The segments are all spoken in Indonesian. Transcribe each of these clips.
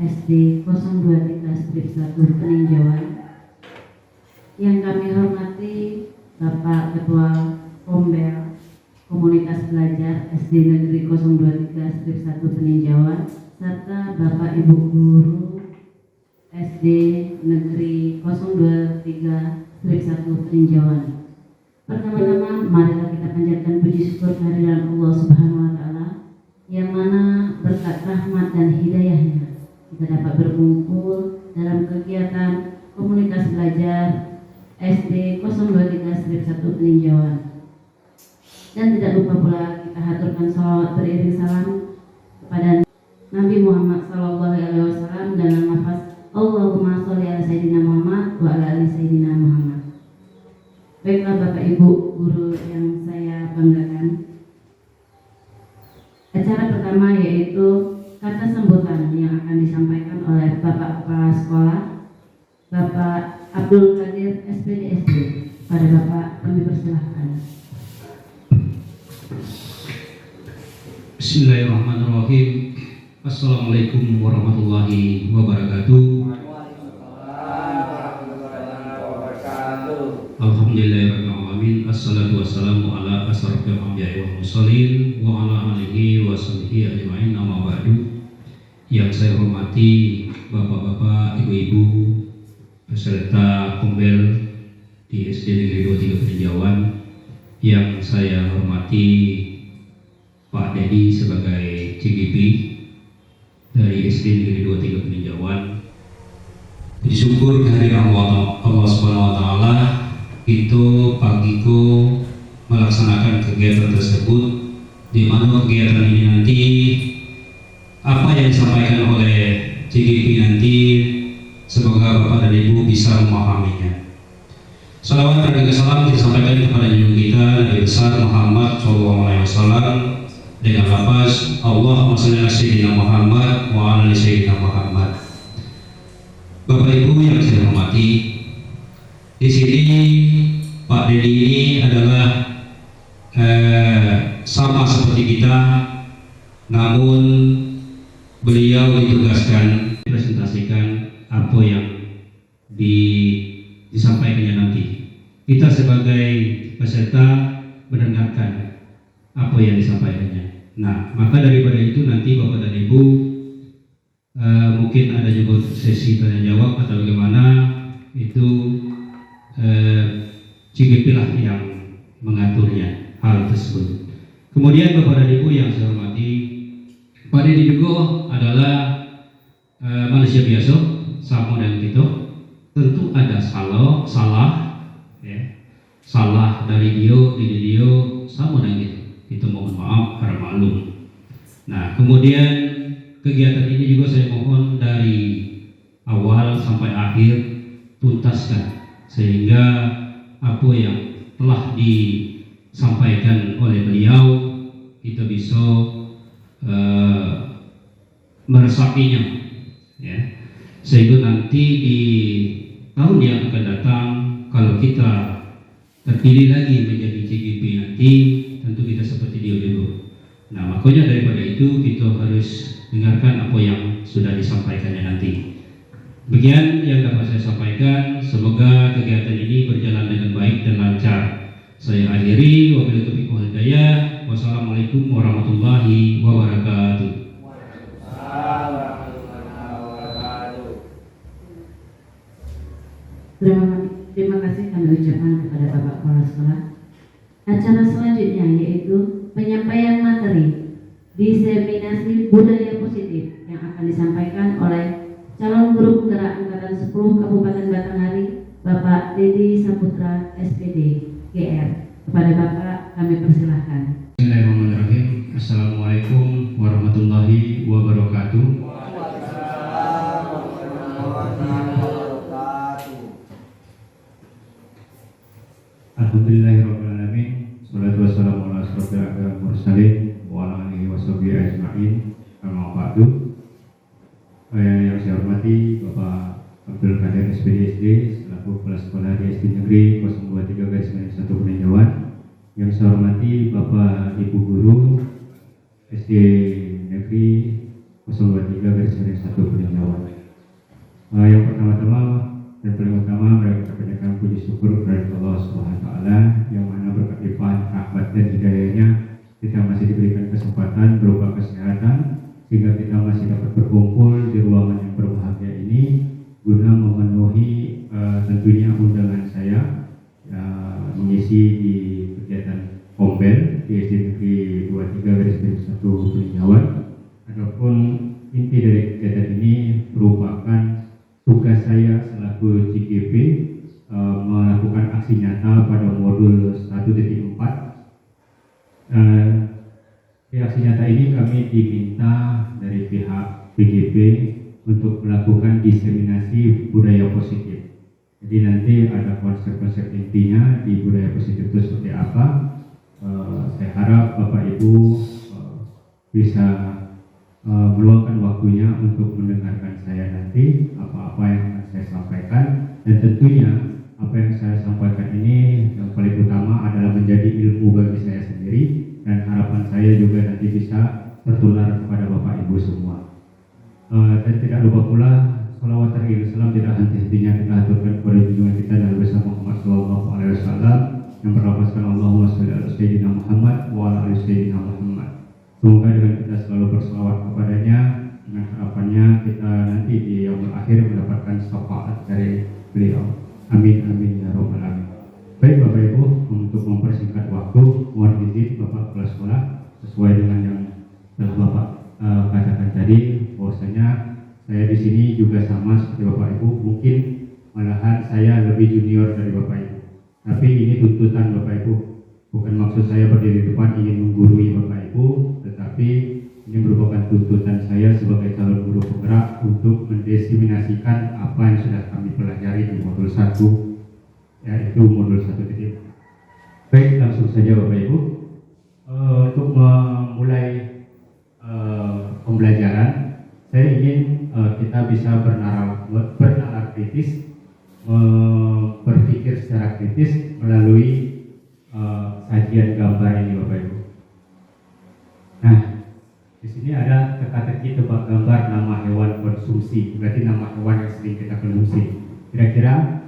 SD 023-1 Peninjauan. Yang kami hormati Bapak Ketua Kombel Komunitas Belajar SD Negeri 023-1 Peninjauan, serta Bapak Ibu Guru SD Negeri 023-1 Peninjauan. Pertama-tama, marilah kita panjatkan puji syukur kehadiran Allah Subhanahu wa Ta'ala, yang mana berkat rahmat dan hidayahnya kita dapat berkumpul dalam kegiatan komunitas belajar SD 023-1 Peninjauan. Dan tidak lupa pula kita haturkan salawat beriring salam kepada Nabi Muhammad SAW dengan lafaz Allahumma sholli ala Sayyidina Muhammad wa ala ali Sayyidina Muhammad. Baiklah Bapak Ibu guru yang saya banggakan, acara pertama yaitu kata sambutan yang akan disampaikan oleh Bapak Kepala Sekolah Bapak Abdul Qadir SPDSD. Pada Bapak kami persilahkan. Bismillahirrahmanirrahim. Assalamualaikum warahmatullahi wabarakatuh. Alhamdulillahirrahmanirrahim. Assalatu wassalamu ala asrafil anbiya'i wal mursalin wa ala alihi wa sahbihi ajma'in, amma ba'du. Yang saya hormati Bapak-bapak, Ibu-ibu peserta Kombel di SD Negeri 23 Peninjauan. Yang saya hormati Pak Dedi sebagai CGP dari SD Negeri 23 Peninjauan. Puji syukur kehadiran Allah Subhanahu wa Ta'ala, itu pagiku melaksanakan kegiatan tersebut, di mana kegiatan ini nanti apa yang disampaikan oleh CGP nanti semoga Bapak dan Ibu bisa memahaminya. Salawat dan salam disampaikan kepada junjungan kita Nabi besar Muhammad SAW dengan lafaz Allahumma shalli ala Sayyidina Muhammad wa ala ali Sayyidina Muhammad. Bapak Ibu yang saya hormati, di sini Pak Dedi ini adalah sama seperti kita, namun beliau ditugaskan presentasikan apa yang disampaikannya nanti. Kita sebagai peserta mendengarkan apa yang disampaikannya. Nah, maka daripada itu nanti Bapak dan Ibu mungkin ada juga sesi tanya jawab atau bagaimana, itu CGP lah yang mengaturnya hal tersebut. Kemudian Bapak dan Ibu yang saya hormati, Pak Dedi juga adalah manusia biasa sama dengan kita. Tentu ada salah dari dia sama dengan kita. Kita mohon maaf, harap maklum. Nah, kemudian kegiatan ini juga saya mohon dari awal sampai akhir tuntaskan, sehingga apa yang telah disampaikan oleh beliau kita bisa meresapinya, ya. Sehingga nanti di tahun yang akan datang, kalau kita terpilih lagi menjadi CGP nanti, tentu kita seperti dia dulu. Nah, makanya daripada itu kita harus dengarkan apa yang sudah disampaikannya nanti. Demikian yang dapat saya sampaikan. Semoga kegiatan ini berjalan dengan baik dan lancar. Saya akhiri, wabillahi taufiq wal hidayah. Wassalamualaikum warahmatullahi wabarakatuh. Terima kasih kami ucapkan kepada Bapak Kepala Sekolah. Acara selanjutnya yaitu penyampaian materi diseminasi budaya positif yang akan disampaikan oleh calon guru penggerak angkatan 10 Kabupaten Batanghari, Bapak Dedi Saputra SPD GR. Kepada Bapak kami persilahkan. Bismillahirrahmanirrahim. Assalamualaikum warahmatullahi wabarakatuh. Alhamdulillahirrahmanirrahim. Salatu wassalamu ala asrofil anbiya'i wal mursalin wa ala alihi wa sahbihi ajma'in. Amma ba'du. Yang saya hormati Bapak Abdul Qadir SPDSD selaku Kepala Sekolah di SD Negeri 023-1 Peninjauan. Yang saya hormati Bapak Ibu Guru SD Negeri 023-1 Peninjauan. pertama-tama dan paling utama mari kita panjatkan puji syukur kepada Allah Subhanahu wa taala yang mana berkat limpahan rahmat dan hidayahnya kita masih diberikan kesempatan berupa kesehatan sehingga kita masih dapat berkumpul di ruangan yang berbahagia ini guna memenuhi tentunya undangan saya mengisi di kegiatan Kombel di SD Negeri 23/1 Peninjauan. Adapun inti dari kegiatan ini merupakan tugas saya selaku CGP melakukan aksi nyata pada modul 1.4. Di aksi nyata ini kami diminta dari pihak PGP untuk melakukan diseminasi budaya positif. Jadi nanti ada konsep-konsep intinya di budaya positif itu seperti apa. Saya harap Bapak Ibu bisa meluangkan waktunya untuk mendengarkan saya nanti apa-apa yang akan saya sampaikan, dan tentunya apa yang saya sampaikan ini yang paling utama adalah menjadi ilmu bagi saya sendiri dan harapan saya juga nanti bisa tertular kepada Bapak Ibu semua. Dan tidak lupa pula salawat dan salam tidak henti-hentinya kita aturkan kepada junjungan kita Nabi besar Muhammad SAW yang berlafazkan Allahumma sholli ala sayyidina Muhammad wa ala ali sayyidina Muhammad. Semoga dengan kita selalu berselawat kepadanya, dengan harapannya kita nanti di yaumul akhir mendapatkan syafaat dari beliau. Amin amin ya rabbal alamin. Baik Bapak Ibu, untuk mempersingkat waktu, mohon izin Bapak Kepala Sekolah sesuai dengan yang telah Bapak katakan tadi, bahwasanya saya di sini juga sama seperti Bapak Ibu, mungkin malahan saya lebih junior dari Bapak Ibu. Tapi ini tuntutan Bapak Ibu. Bukan maksud saya berdiri di depan ingin menggurui Bapak Ibu, tetapi ini merupakan tuntutan saya sebagai calon guru penggerak untuk mendiseminasikan apa yang sudah kami pelajari di modul 1, yaitu modul 1. Baik, langsung saja Bapak Ibu. Untuk memulai pembelajaran, saya ingin kita bisa bernalar kritis, berpikir secara kritis melalui sajian gambar ini Bapak Ibu. Nah, di sini ada teka-teki tebak gambar nama hewan konsumsi, berarti nama hewan yang sering kita konsumsi. Kira-kira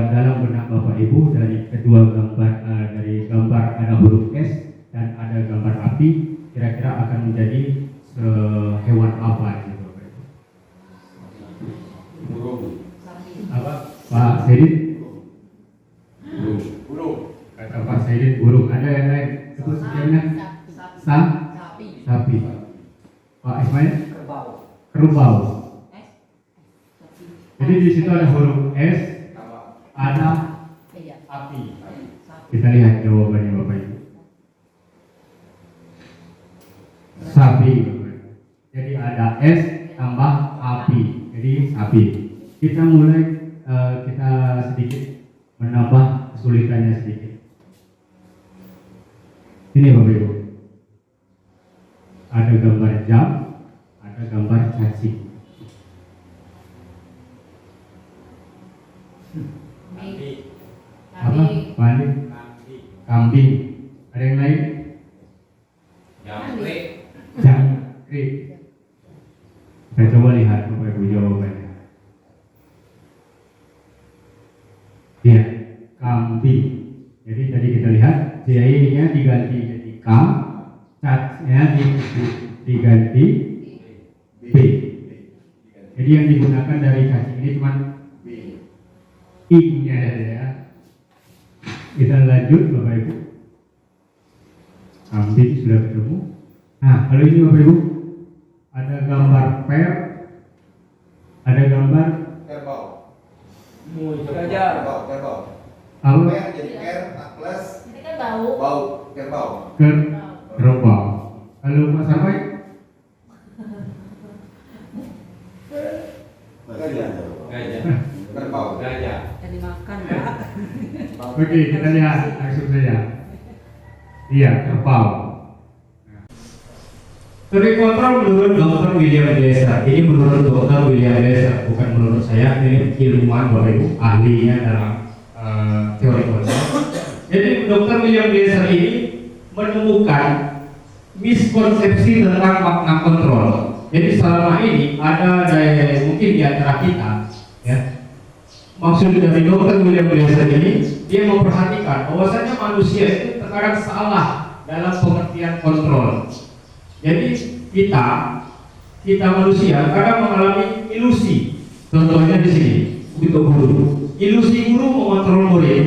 dalam benak Bapak Ibu dari kedua gambar, dari gambar ada huruf S dan ada gambar api, kira-kira akan menjadi hewan apa itu Bapak Ibu? Burung. Apa? Pak Sedit? Burung. Kata Pak Sedit burung. Ada yang lain? Sebut sekiannya? Sapi. Pak Ismail? Kerbau. Jadi di situ ada huruf S, ada api. Kita lihat jawabannya Bapak Ibu. Sapi. Jadi ada S tambah api. Jadi sapi. Kita mulai kita sedikit menambah kesulitannya sedikit. Ini Bapak Ibu. Ada gambar jam, ada gambar cacing. Apa? Balik. Kambing. Ada yang lain? Jangkrik. Kita coba lihat Bapak Ibu jawabannya. Ya, kambing. Jadi tadi kita lihat J-nya diganti jadi K, cat-nya diganti B. Jadi yang digunakan dari cacing ini cuma I-nya ya. Kita lanjut Bapak Ibu. Kambing sudah ketemu. Nah, kalau ini Bapak Ibu ada gambar per, ada gambar Kerbau. Kerbau. Kerbau. apa? Per jadi ker plus Ini kan bau. bau. Kerbau. Kerbau. Kalau Pak Sampai Kerbau. Yang dimakan, Pak. oke, kita lihat langsung saja. Iya, kerbau. Studi kontrol menurut Dr. William Desa. Ini menurut Dr. William Desa, bukan menurut saya. Ini ilmuwan Bapak Ibu, ahlinya dalam teori kontrol. Jadi Dr. William Desa ini menemukan miskonsepsi tentang makna kontrol. Jadi selama ini ada mungkin di antara kita Maksud dari Dr. William Glasser ini, dia memperhatikan bahwasanya manusia itu terkadang salah dalam pengertian kontrol. Jadi kita manusia kadang mengalami ilusi. Contohnya di sini, untuk guru. Ilusi guru mengontrol murid.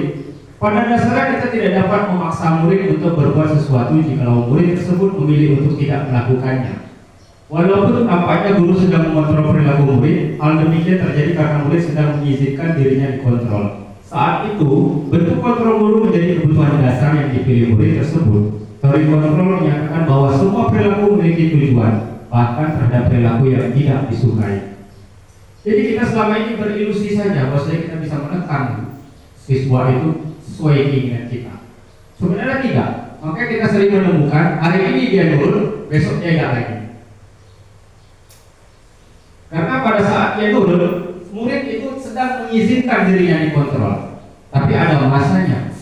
Pada dasarnya kita tidak dapat memaksa murid untuk berbuat sesuatu jika murid tersebut memilih untuk tidak melakukannya. Walaupun tampaknya guru sedang mengontrol perilaku murid, hal demikian terjadi karena murid sedang mengizinkan dirinya dikontrol. Saat itu, bentuk kontrol guru menjadi kebutuhan dasar yang dipilih murid tersebut. Teori kontrol menyatakan bahwa semua perilaku memiliki tujuan, bahkan terhadap perilaku yang tidak disukai. Jadi kita selama ini berilusi saja bahwasanya kita bisa menekan siswa itu sesuai keinginan kita. Sebenarnya tidak. Makanya kita sering menemukan hari ini dia nurut, besok dia tidak lagi. Karena pada saat dia nurut, murid itu sedang mengizinkan dirinya dikontrol. Tapi ada masanya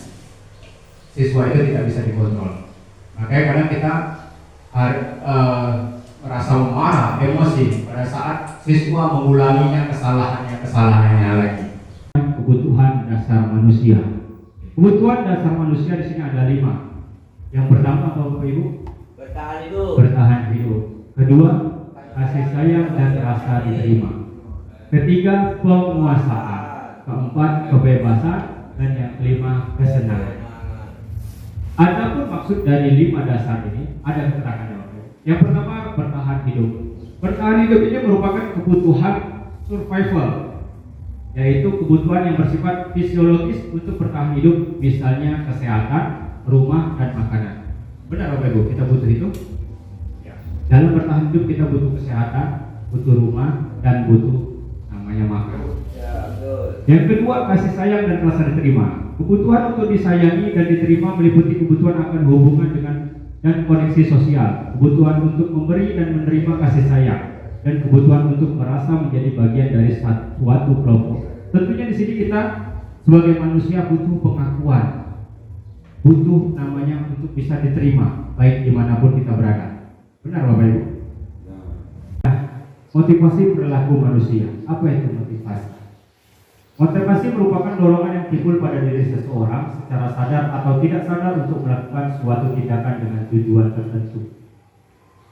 siswa itu tidak bisa dikontrol. Makanya kadang kita merasa marah, emosi pada saat siswa mengulanginya kesalahannya lagi. Kebutuhan dasar manusia. Kebutuhan dasar manusia di sini ada 5. Yang pertama, Bapak Ibu, Bertahan hidup. bertahan hidup. Kedua, kasih sayang dan rasa diterima. Ketiga, penguasaan. Keempat, kebebasan. Dan yang kelima, kesenangan. Adapun maksud dari 5 dasar ini ada keterangannya. Yang pertama, bertahan hidup. Bertahan hidup ini merupakan kebutuhan survival, yaitu kebutuhan yang bersifat fisiologis untuk bertahan hidup, misalnya kesehatan, rumah, dan makanan. Benar Bapak Ibu, kita butuh itu? Ya. Dalam bertahan hidup kita butuh kesehatan, butuh rumah, dan butuh namanya makan. Ya, betul. Yang kedua, kasih sayang dan rasa diterima. Kebutuhan untuk disayangi dan diterima meliputi kebutuhan akan hubungan dan koneksi sosial, kebutuhan untuk memberi dan menerima kasih sayang, dan kebutuhan untuk merasa menjadi bagian dari suatu kelompok. Tentunya di sini kita sebagai manusia butuh pengakuan, butuh namanya untuk bisa diterima baik dimanapun kita berada. Benar Bapak Ibu? Nah, motivasi perilaku manusia. Apa itu motivasi? Motivasi merupakan dorongan yang timbul pada diri seseorang secara sadar atau tidak sadar untuk melakukan suatu tindakan dengan tujuan tertentu.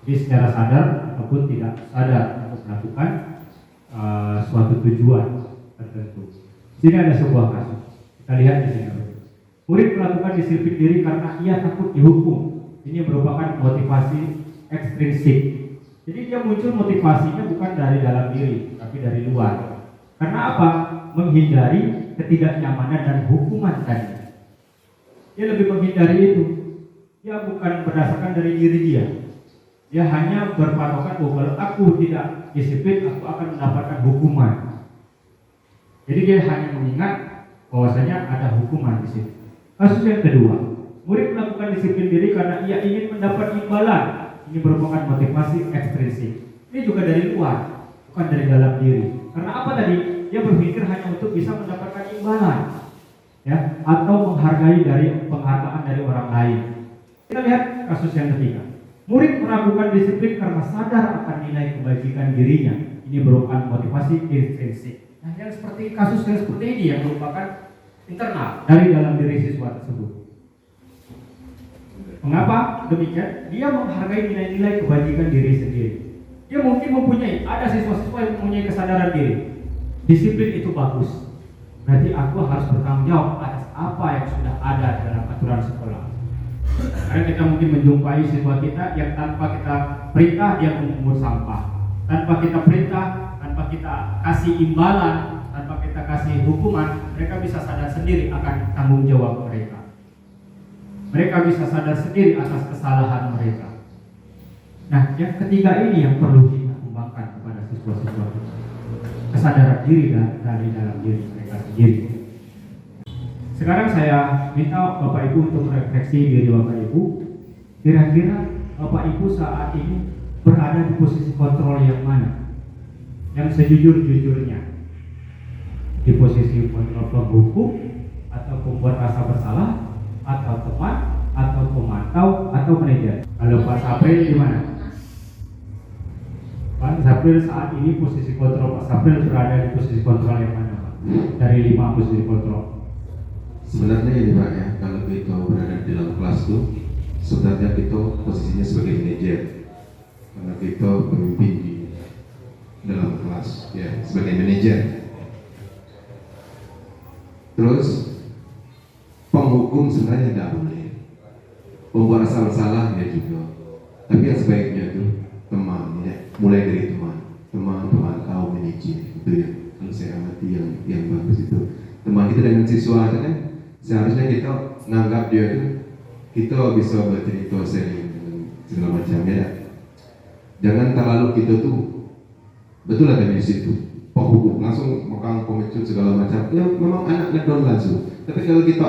Jadi secara sadar ataupun tidak sadar untuk melakukan suatu tujuan tertentu. Sini ada sebuah kasus. Kita lihat di sini. Murid melakukan disiplin diri karena ia takut dihukum. Ini merupakan motivasi ekstrinsik. Jadi dia muncul motivasinya bukan dari dalam diri, tapi dari luar. Karena apa? Menghindari ketidaknyamanan dan hukuman tadi. Dia lebih menghindari itu. Dia bukan berdasarkan dari diri dia. Dia hanya berpatokan bahwa kalau aku tidak disiplin, aku akan mendapatkan hukuman. Jadi dia hanya mengingat bahwasanya ada hukuman di sini. Kasus yang kedua, murid melakukan disiplin diri karena ia ingin mendapat imbalan. Ini merupakan motivasi ekstrinsik. Ini juga dari luar, bukan dari dalam diri. Karena apa tadi? Dia berpikir hanya untuk bisa mendapatkan imbalan, ya, atau menghargai dari penghargaan dari orang lain. Kita lihat kasus yang ketiga. Murid melakukan disiplin karena sadar akan nilai kebajikan dirinya. Ini merupakan motivasi intrinsik. Nah, yang seperti kasus yang seperti ini yang merupakan internal dari dalam diri siswa tersebut. Mengapa demikian? Dia menghargai nilai-nilai kebajikan diri sendiri. Dia mungkin ada siswa-siswa yang mempunyai kesadaran diri. Disiplin itu bagus. Berarti aku harus bertanggung jawab atas apa yang sudah ada dalam aturan sekolah. Karena kita mungkin menjumpai siswa kita yang tanpa kita perintah dia memungut sampah, tanpa kita perintah, tanpa kita kasih imbalan, tanpa kita kasih hukuman, mereka bisa sadar sendiri akan tanggung jawab mereka. Mereka bisa sadar sendiri atas kesalahan mereka. Nah, yang ketiga ini yang perlu kita kembangkan kepada siswa-siswa kita. Kesadaran diri dari dalam diri mereka sendiri. Sekarang saya minta Bapak Ibu untuk merefleksi diri Bapak Ibu. Kira-kira Bapak Ibu saat ini berada di posisi kontrol yang mana? Yang sejujur-jujurnya. Di posisi kontrol penghukum, atau pembuat rasa bersalah, atau teman, atau pemantau, atau manajer. Kalau Pak Sapril di mana? Pak Sapril saat ini posisi kontrol Pak Sapril berada di posisi kontrol yang mana Pak? dari 5 posisi kontrol. Sebenarnya ini Pak ya, kalau kita berada di dalam kelas itu sebenarnya kita posisinya sebagai manajer, karena kita pemimpin di dalam kelas ya, sebagai manajer. Terus penghukum sebenarnya tidak boleh, membuat salah ya juga, tapi yang sebaiknya itu teman ya, mulai dari teman kau manajer itu ya, kalau saya amati yang bagus itu teman kita dengan siswa itu kan seharusnya kita menganggap dia itu kita bisa bercerita sharing segala macam ya. Jangan terlalu kita tuh betul ada di situ penghukum langsung makan pemicu segala macam. Ya memang anak ngedon langsung. Tapi kalau kita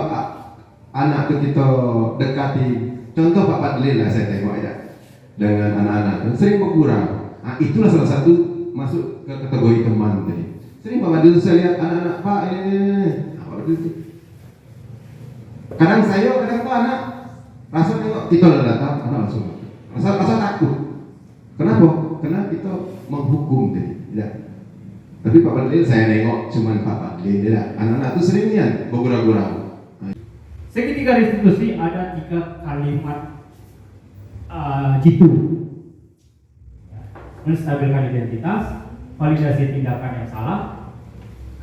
anak itu kita dekati, contoh Pak Padli lah saya tengok ya dengan anak-anak sering bergurau. Nah, itulah salah satu masuk ke kategori teman tadi. Sering Pak Padli saya lihat anak-anak Pak ini. Kadang tuh anak rasa tengok kita udah datang, anak langsung rasa takut. Kenapa? Karena kita menghukum tadi, tidak. Tapi Pak Padli saya nengok cuman Pak Padli, tidak. Anak-anak itu seringnya bergurau-gurau. Segitiga restitusi ada 3 kalimat jitu. Menstabilkan identitas, validasi tindakan yang salah,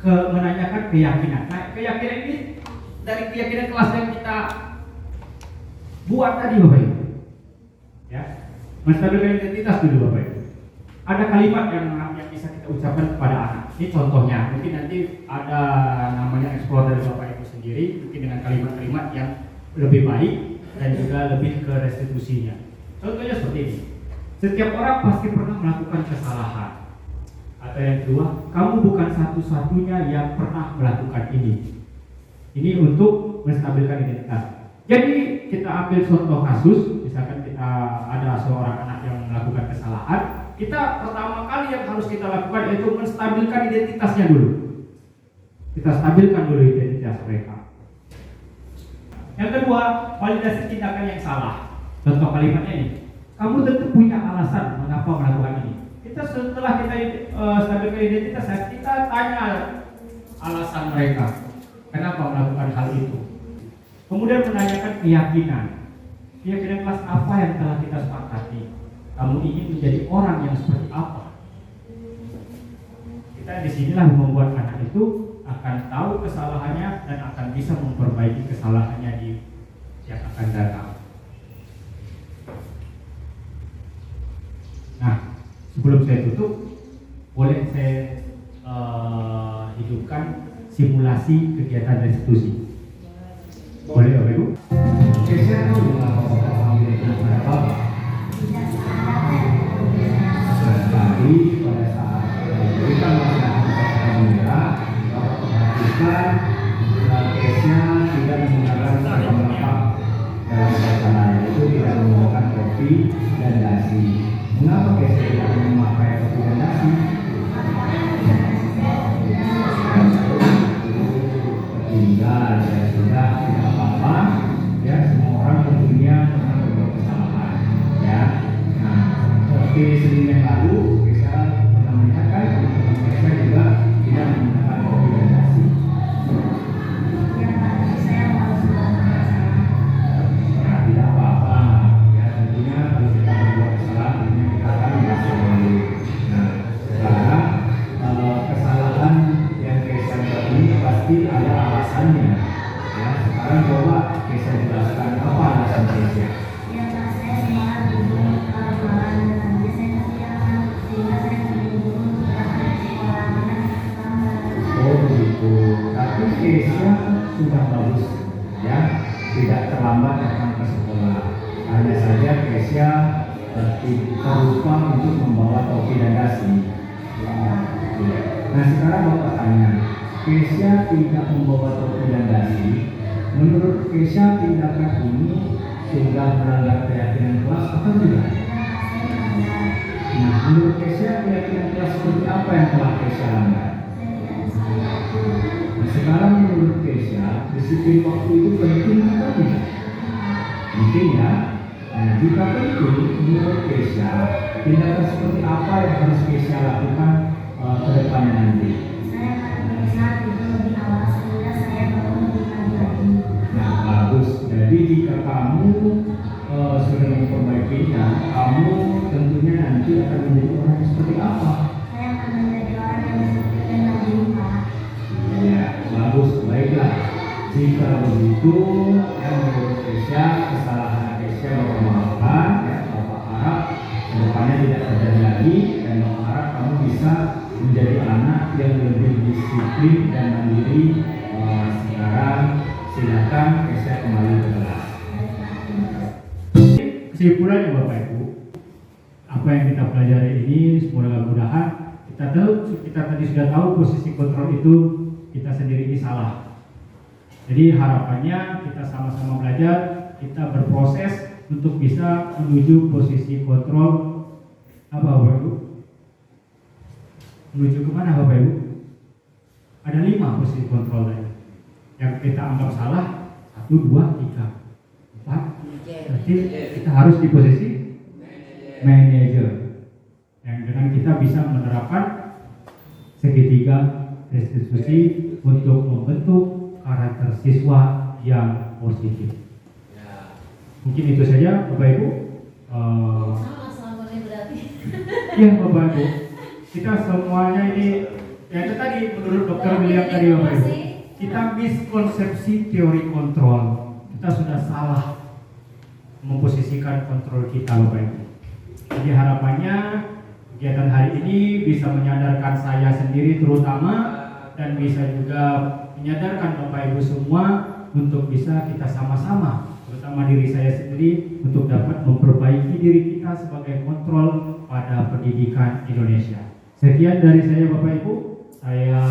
menanyakan keyakinan. Nah, keyakinan ini dari keyakinan kelas yang kita buat tadi Bapak Ibu. Ya. Menstabilkan identitas dulu Bapak Ibu. Ada kalimat yang bisa kita ucapkan kepada anak. Ini contohnya, mungkin nanti ada namanya eksplor dari Bapak Ibu sendiri, mungkin dengan kalimat-kalimat yang lebih baik dan juga lebih ke restitusinya. Contohnya seperti ini. Setiap orang pasti pernah melakukan kesalahan. Atau yang kedua, kamu bukan satu-satunya yang pernah melakukan ini. Ini untuk menstabilkan identitas. Jadi kita ambil contoh kasus, misalkan kita ada seorang anak yang melakukan kesalahan, kita pertama kali yang harus kita lakukan yaitu menstabilkan identitasnya dulu. Kita stabilkan dulu identitas mereka. Yang kedua, validasi tindakan yang salah. Contoh kalimatnya ini, kamu tentu punya alasan mengapa melakukan ini. Kita setelah kita stabilkan identitas, kita tanya alasan mereka. Kenapa melakukan hal itu? Kemudian menanyakan keyakinan. Keyakinan kelas apa yang telah kita sepakati? Kamu ingin menjadi orang yang seperti apa? Kita disinilah membuat anak itu akan tahu kesalahannya dan akan bisa memperbaiki kesalahannya di yang akan datang. Nah, sebelum saya tutup, boleh saya hidupkan simulasi kegiatan restitusi. Boleh Bapak Ibu? Saya tahu mengapa Bapak ambil kepada Bapak. Tadi pada saat berikan masyarakat merah, Bapak perhatikan case-nya tidak menggunakan seragam lengkap dalam suasana, itu tidak menggunakan topi dan dasi. Mengapa case tidak memakai topi dan dasi? Tinggal ya sudah, tidak apa-apa ya, semua orang tentunya pernah berbuat kesalahan ya. Nah, seperti senin yang lalu kita pernah menyatakan mereka juga tidak menggunakan kopi dan nasi. Ya tidak apa-apa ya, tentunya kalau kita berbuat kesalahan tentunya kita akan merasa malu. Nah, sekarang kesalahan yang kesalahan ini pasti ada alasannya ya. Sekarang coba Keisha jelaskan apa alasan Keisha. Oh begitu, tapi Keisha sudah bagus ya, tidak terlambat datang ke sekolah. Hanya saja Keisha terlupa untuk membawa topi dan dasi. Nah sekarang Bapak tanya, Keisha tidak membawa topi dan dasi. Menurut Keisha tindakan ini sudah melanggar keyakinan kelas atau tidak? Nah, menurut Keisha keyakinan kelas seperti apa yang telah Keisha langgar? Nah, sekarang menurut Keisha disiplin waktu itu penting atau tidak? Penting ya. Nah, jika penting menurut Keisha, tindakan seperti apa yang harus Keisha lakukan ke depannya nanti? Saya akan berusaha menjadi anak yang lebih disiplin dan mandiri. Sekarang silakan saya kembali ke kelas. Kesimpulannya Bapak Ibu, apa yang kita pelajari ini mudah-mudahan kita tadi sudah tahu posisi kontrol itu kita sendiri ini salah. Jadi harapannya kita sama-sama belajar, kita berproses untuk bisa menuju posisi kontrol apa Bapak Ibu? Menuju kemana Bapak Ibu? Ada 5 posisi kontrol tadi. Yang kita anggap salah 1, 2, 3, 4. Berarti kita harus di posisi manajer. Yang dengan kita bisa menerapkan segitiga restitusi untuk membentuk karakter siswa yang positif. Mungkin itu saja Bapak Ibu. Sama-sama berarti. Ya Bapak Ibu, kita semuanya ini ya itu tadi menurut Dokter William tadi Bapak Ibu, kita miskonsepsi teori kontrol. Kita sudah salah memposisikan kontrol kita Bapak Ibu. Jadi harapannya kegiatan hari ini bisa menyadarkan saya sendiri terutama, dan bisa juga menyadarkan Bapak Ibu semua untuk bisa kita sama-sama, terutama diri saya sendiri, untuk dapat memperbaiki diri kita sebagai kontrol pada pendidikan Indonesia. Sekian dari saya Bapak Ibu. Saya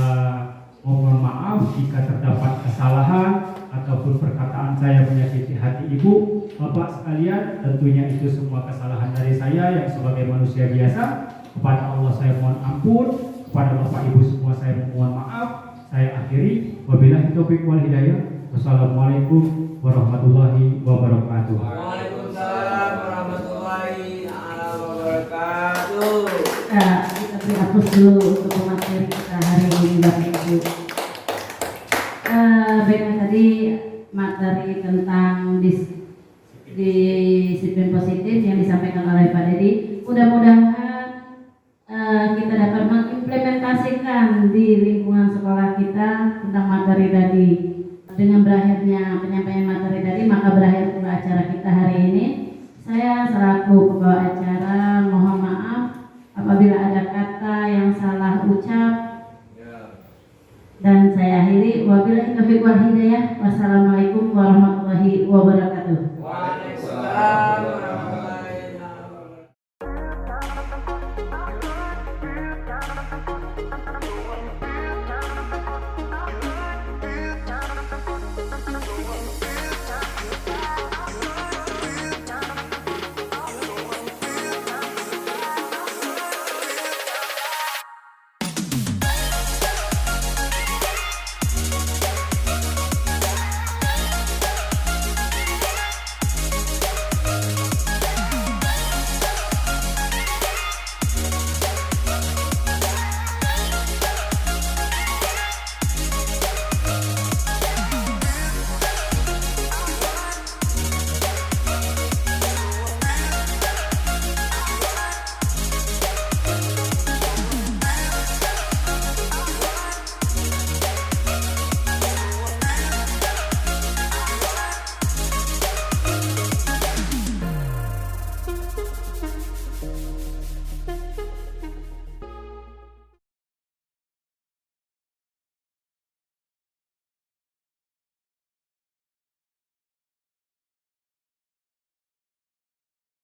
mohon maaf jika terdapat kesalahan ataupun perkataan saya menyakiti hati Ibu, Bapak sekalian. Tentunya itu semua kesalahan dari saya yang sebagai manusia biasa. Kepada Allah saya mohon ampun, kepada Bapak Ibu semua saya mohon maaf. Saya akhiri, wabillahi taufiq wal hidayah. Wassalamualaikum warahmatullahi wabarakatuh. Waalaikumsalam warahmatullahi wabarakatuh. Kita beri hapus dulu untuk pemateri kita hari ini Bapak Ibu. Baiklah, tadi materi tentang disiplin positif yang disampaikan oleh Pak Dedi. Mudah-mudahan kita dapat mengimplementasikan di lingkungan sekolah kita tentang materi tadi. Dengan berakhirnya penyampaian materi tadi, maka berakhir pula acara kita hari ini. Saya selaku pembawa acara mohon maaf apabila ada kata yang salah ucap, dan saya akhiri, wabillahi taufiq wal hidayah. Wassalamualaikum warahmatullahi wabarakatuh. Waalaikumsalam.